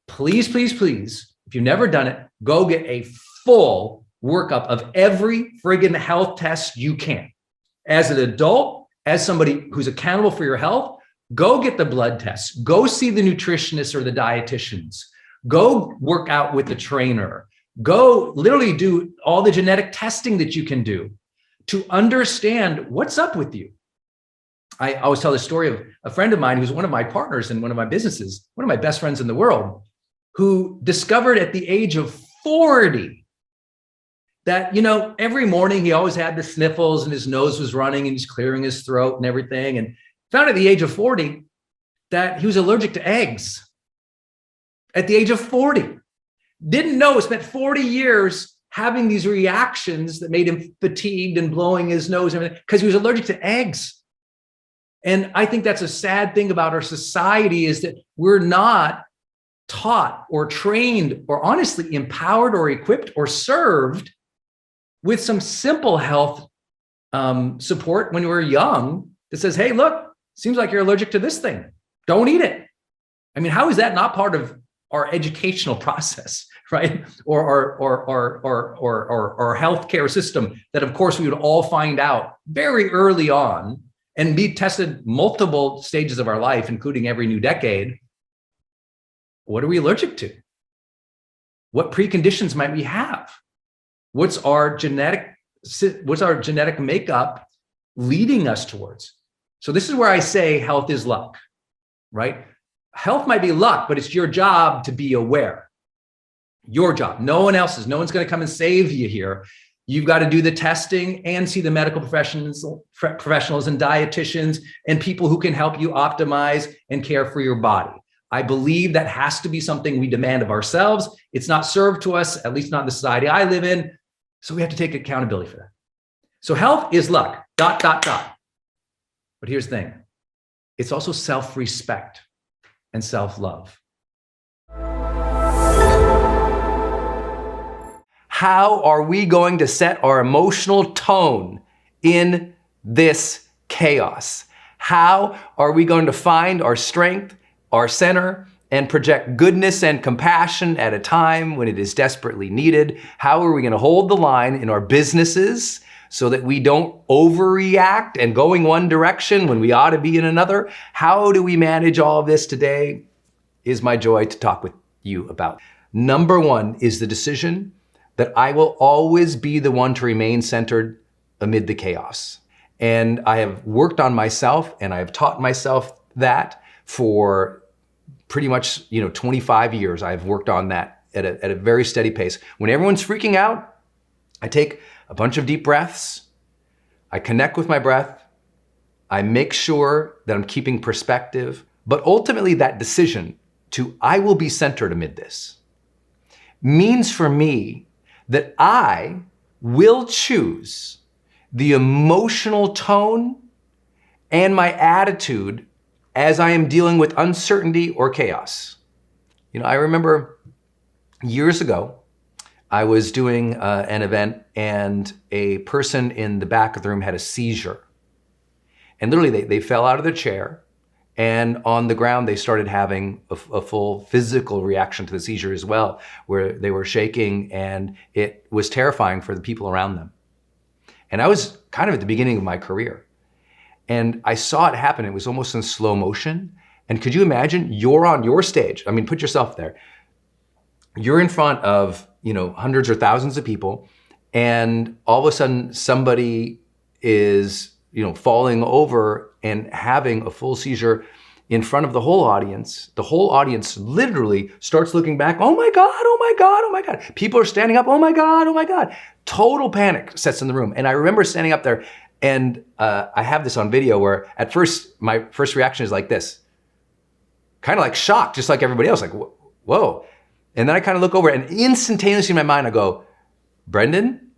please, please, please, if you've never done it, go get a full workup of every friggin' health test you can. As an adult, as somebody who's accountable for your health, go get the blood tests, go see the nutritionists or the dietitians, go work out with the trainer, go literally do all the genetic testing that you can do to understand what's up with you. I always tell the story of a friend of mine who's one of my partners in one of my businesses, one of my best friends in the world, who discovered at the age of 40 that, every morning he always had the sniffles and his nose was running and he's clearing his throat and everything. And found at the age of 40 that he was allergic to eggs. At the age of 40. Didn't know, spent 40 years having these reactions that made him fatigued and blowing his nose and everything because he was allergic to eggs. And I think that's a sad thing about our society is that we're not taught or trained or honestly empowered or equipped or served with some simple health support when we're young that says, hey, look, seems like you're allergic to this thing. Don't eat it. I mean, how is that not part of our educational process, right? Or our healthcare system that, of course, we would all find out very early on and be tested multiple stages of our life, including every new decade. What are we allergic to? What preconditions might we have? What's our genetic makeup leading us towards? So this is where I say health is luck, right? Health might be luck, but it's your job to be aware. Your job, no one else's. No one's going to come and save you here. You've got to do the testing and see the medical professionals and dietitians and people who can help you optimize and care for your body. I believe that has to be something we demand of ourselves. It's not served to us, at least not in the society I live in. So we have to take accountability for that. So health is luck, ... But here's the thing. It's also self-respect and self-love. How are we going to set our emotional tone in this chaos? How are we going to find our strength, our center, and project goodness and compassion at a time when it is desperately needed? How are we going to hold the line in our businesses so that we don't overreact and going one direction when we ought to be in another? How do we manage all of this today is my joy to talk with you about. Number one is the decision that I will always be the one to remain centered amid the chaos. And I have worked on myself and I have taught myself that for pretty much 25 years. I've worked on that at a very steady pace. When everyone's freaking out, I take a bunch of deep breaths. I connect with my breath. I make sure that I'm keeping perspective. But ultimately that decision to I will be centered amid this means for me that I will choose the emotional tone and my attitude as I am dealing with uncertainty or chaos. I remember years ago, I was doing an event and a person in the back of the room had a seizure. And literally they fell out of their chair and on the ground they started having a full physical reaction to the seizure as well, where they were shaking and it was terrifying for the people around them. And I was kind of at the beginning of my career. And I saw it happen. It was almost in slow motion. And could you imagine you're on your stage? I mean, put yourself there. You're in front of, hundreds or thousands of people, and all of a sudden somebody is, falling over and having a full seizure in front of the whole audience literally starts looking back, oh my God, oh my God, oh my God. People are standing up, oh my God, oh my God. Total panic sets in the room. And I remember standing up there, and I have this on video where at first, my first reaction is like this, kind of like shocked, just like everybody else, like, whoa. And then I kind of look over and instantaneously in my mind, I go, Brendon,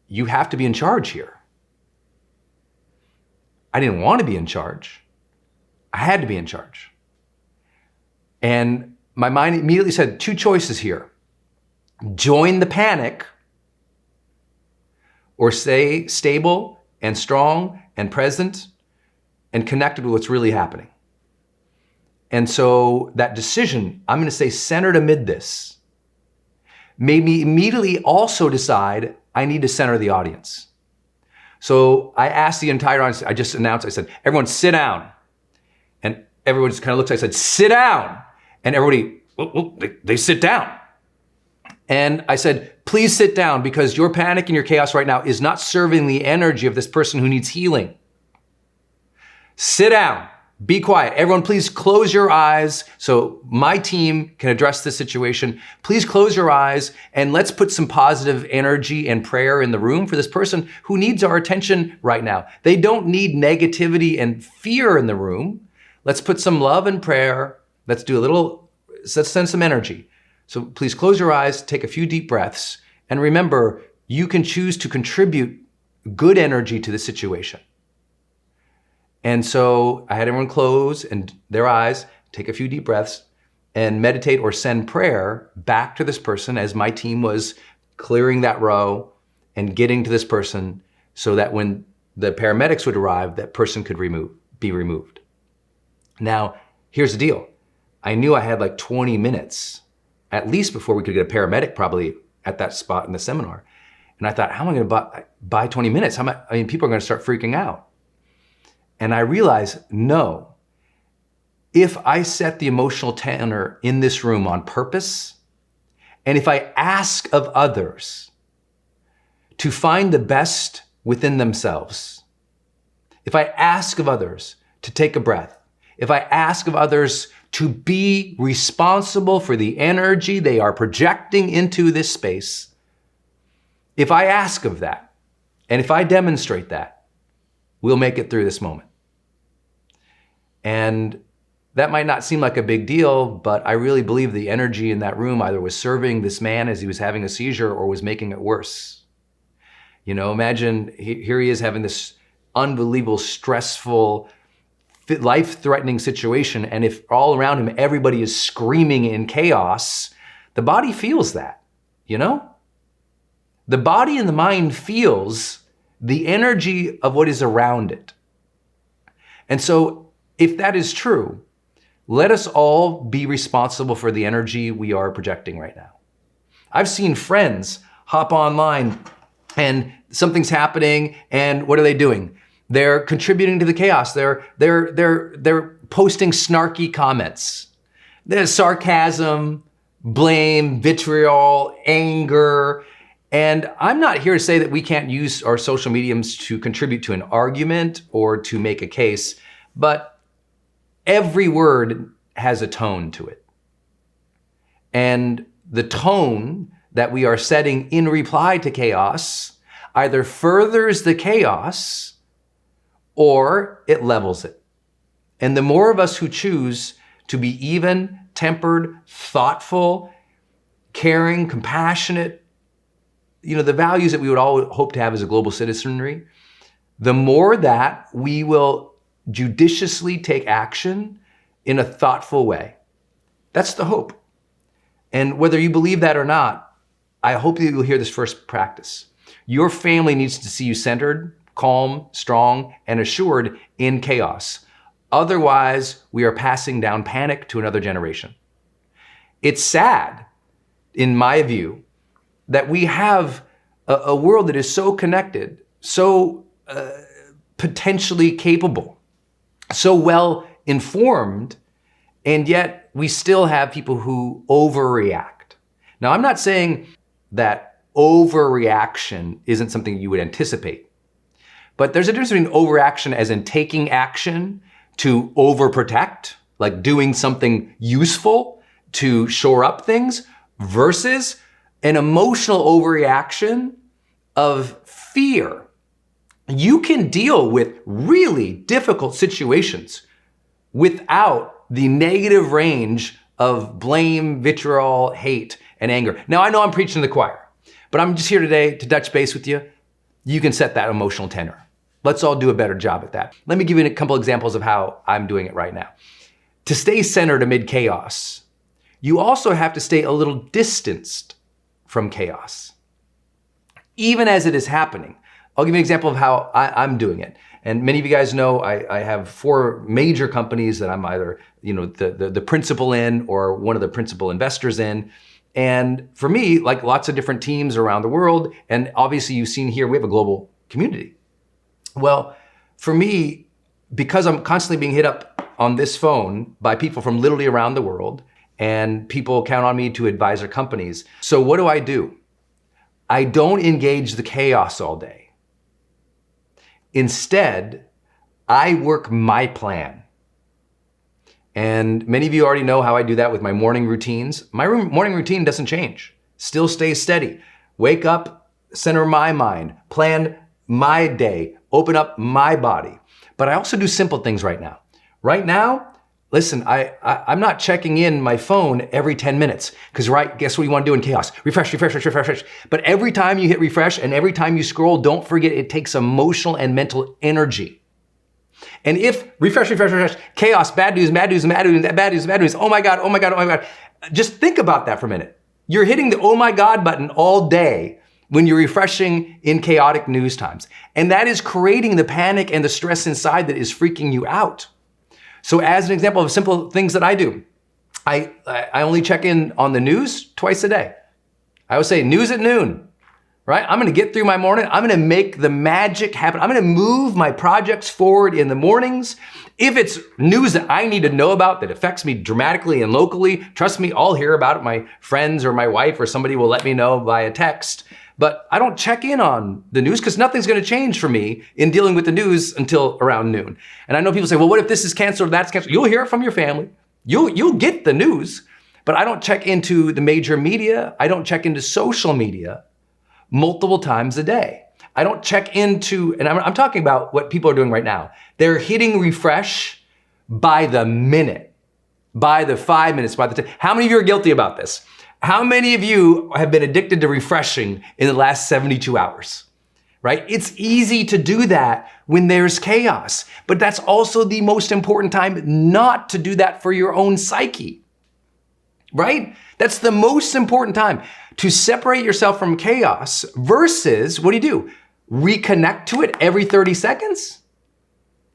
you have to be in charge here. I didn't want to be in charge. I had to be in charge. And my mind immediately said, two choices here. Join the panic, or stay stable and strong and present and connected with what's really happening. And so that decision, I'm going to say centered amid this, made me immediately also decide I need to center the audience. So I asked the entire audience, I just announced, I said, everyone sit down. And everyone just kind of looked, I said, sit down. And everybody, they sit down. And I said, please sit down, because your panic and your chaos right now is not serving the energy of this person who needs healing. Sit down, be quiet. Everyone, please close your eyes so my team can address this situation. Please close your eyes and let's put some positive energy and prayer in the room for this person who needs our attention right now. They don't need negativity and fear in the room. Let's put some love and prayer. Let's send some energy. So please close your eyes, take a few deep breaths, and remember, you can choose to contribute good energy to the situation. And so I had everyone close and their eyes, take a few deep breaths, and meditate or send prayer back to this person as my team was clearing that row and getting to this person so that when the paramedics would arrive, that person could be removed. Now, here's the deal. I knew I had like 20 minutes at least before we could get a paramedic probably at that spot in the seminar. And I thought, how am I going to buy 20 minutes? People are going to start freaking out. And I realized, no, if I set the emotional tenor in this room on purpose, and if I ask of others to find the best within themselves, if I ask of others to take a breath, if I ask of others to be responsible for the energy they are projecting into this space, if I ask of that, and if I demonstrate that, we'll make it through this moment. And that might not seem like a big deal, but I really believe the energy in that room either was serving this man as he was having a seizure or was making it worse. Imagine here he is having this unbelievable, stressful, life-threatening situation. And if all around him, everybody is screaming in chaos, the body feels that, The body and the mind feels the energy of what is around it. And so if that is true, let us all be responsible for the energy we are projecting right now. I've seen friends hop online and something's happening, and what are they doing? They're contributing to the chaos. They're posting snarky comments. There's sarcasm, blame, vitriol, anger. And I'm not here to say that we can't use our social mediums to contribute to an argument or to make a case, but every word has a tone to it. And the tone that we are setting in reply to chaos either furthers the chaos or it levels it. And the more of us who choose to be even, tempered, thoughtful, caring, compassionate, the values that we would all hope to have as a global citizenry, the more that we will judiciously take action in a thoughtful way. That's the hope. And whether you believe that or not, I hope that you'll hear this first practice. Your family needs to see you centered, calm, strong, and assured in chaos. Otherwise, we are passing down panic to another generation. It's sad, in my view, that we have a world that is so connected, so potentially capable, so well informed, and yet we still have people who overreact. Now, I'm not saying that overreaction isn't something you would anticipate, but there's a difference between overreaction as in taking action to overprotect, like doing something useful to shore up things, versus an emotional overreaction of fear. You can deal with really difficult situations without the negative range of blame, vitriol, hate, and anger. Now, I know I'm preaching to the choir, but I'm just here today to touch base with you. You can set that emotional tenor. Let's all do a better job at that. Let me give you a couple examples of how I'm doing it right now. To stay centered amid chaos, you also have to stay a little distanced from chaos, even as it is happening. I'll give you an example of how I'm doing it. And many of you guys know I have 4 major companies that I'm either the principal in or one of the principal investors in. And for me, like lots of different teams around the world, and obviously you've seen here, we have a global community. Well, for me, because I'm constantly being hit up on this phone by people from literally around the world, and people count on me to advise their companies. So what do? I don't engage the chaos all day. Instead, I work my plan. And many of you already know how I do that with my morning routines. My morning routine doesn't change. Still stays steady. Wake up, center my mind, plan my day, open up my body. But I also do simple things right now. Right now, listen, I'm not checking in my phone every 10 minutes because, right, guess what you want to do in chaos? Refresh. But every time you hit refresh and every time you scroll, don't forget it takes emotional and mental energy. And if refresh, chaos, bad news, oh my God. Just think about that for a minute. You're hitting the oh my God button all day when you're refreshing in chaotic news times. And that is creating the panic and the stress inside that is freaking you out. So as an example of simple things that I do, I only check in on the news twice a day. I would say news at noon, right? I'm gonna get through my morning. I'm gonna make the magic happen. I'm gonna move my projects forward in the mornings. If it's news that I need to know about that affects me dramatically and locally, trust me, I'll hear about it. My friends or my wife or somebody will let me know via text. But I don't check in on the news because nothing's gonna change for me in dealing with the news until around noon. And I know people say, well, what if this is canceled or that's canceled? You'll hear it from your family. You'll get the news, but I don't check into the major media. I don't check into social media multiple times a day. I don't check into, and I'm talking about what people are doing right now. They're hitting refresh by the minute, by the 5 minutes, by the 10. How many of you are guilty about this? How many of you have been addicted to refreshing in the last 72 hours, right? It's easy to do that when there's chaos, but that's also the most important time not to do that for your own psyche, right? That's the most important time to separate yourself from chaos versus, what do? Reconnect to it every 30 seconds?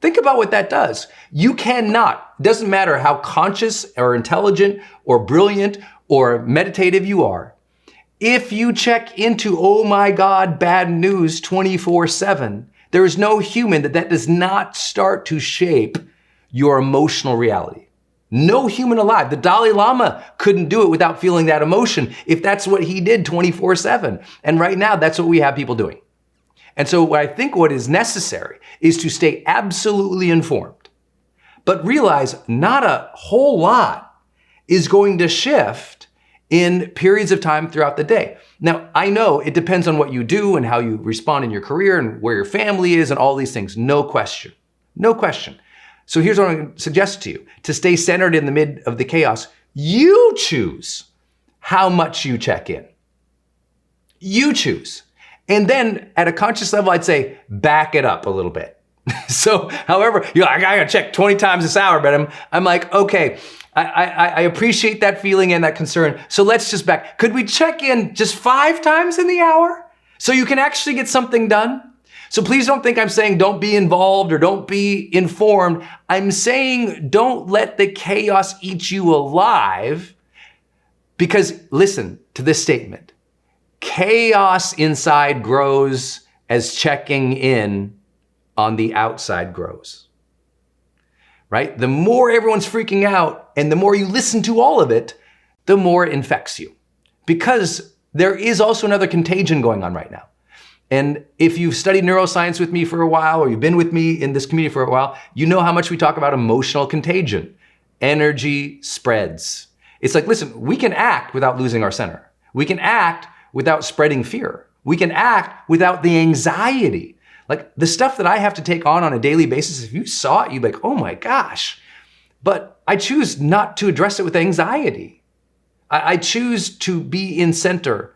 Think about what that does. You cannot, doesn't matter how conscious or intelligent or brilliant or meditative you are, if you check into, oh my God, bad news 24/7, there is no human that does not start to shape your emotional reality. No human alive. The Dalai Lama couldn't do it without feeling that emotion if that's what he did 24/7. And right now, that's what we have people doing. And so I think what is necessary is to stay absolutely informed, but realize not a whole lot is going to shift in periods of time throughout the day. Now, I know it depends on what you do and how you respond in your career and where your family is and all these things. No question. So here's what I'm going to suggest to you. To stay centered in the mid of the chaos, you choose how much you check in. You choose. And then at a conscious level, I'd say, back it up a little bit. So however, you're like, I gotta check 20 times this hour, but I'm like, okay, I appreciate that feeling and that concern. So let's just back. Could we check in just 5 times in the hour so you can actually get something done? So please don't think I'm saying don't be involved or don't be informed. I'm saying don't let the chaos eat you alive, because listen to this statement. Chaos inside grows as checking in on the outside grows. Right? The more everyone's freaking out and the more you listen to all of it, the more it infects you. because there is also another contagion going on right now. And if you've studied neuroscience with me for a while, or you've been with me in this community for a while, you know how much we talk about emotional contagion. Energy spreads. It's like, listen, we can act without losing our center. We can act without spreading fear. We can act without the anxiety. Like the stuff that I have to take on a daily basis, if you saw it, you'd be like, oh my gosh. But I choose not to address it with anxiety. I choose to be in center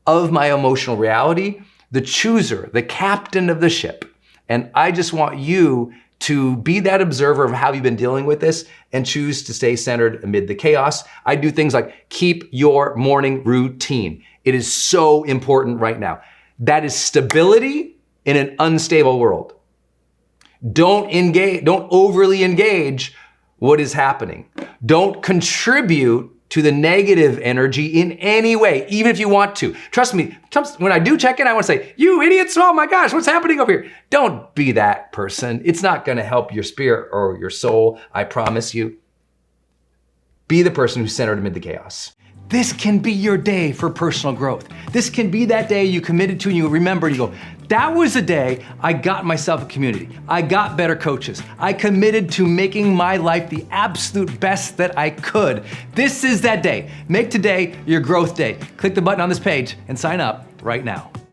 of my emotional reality, the chooser, the captain of the ship. And I just want you to be that observer of how you've been dealing with this and choose to stay centered amid the chaos. I do things like keep your morning routine. It is so important right now. That is stability in an unstable world. Don't overly engage what is happening. Don't contribute to the negative energy in any way, even if you want to. Trust me, when I do check in, I want to say, you idiots, oh my gosh, what's happening over here? Don't be that person. It's not going to help your spirit or your soul, I promise you. Be the person who's centered amid the chaos. This can be your day for personal growth. This can be that day you committed to and you remember and you go, that was the day I got myself a community. I got better coaches. I committed to making my life the absolute best that I could. This is that day. Make today your growth day. Click the button on this page and sign up right now.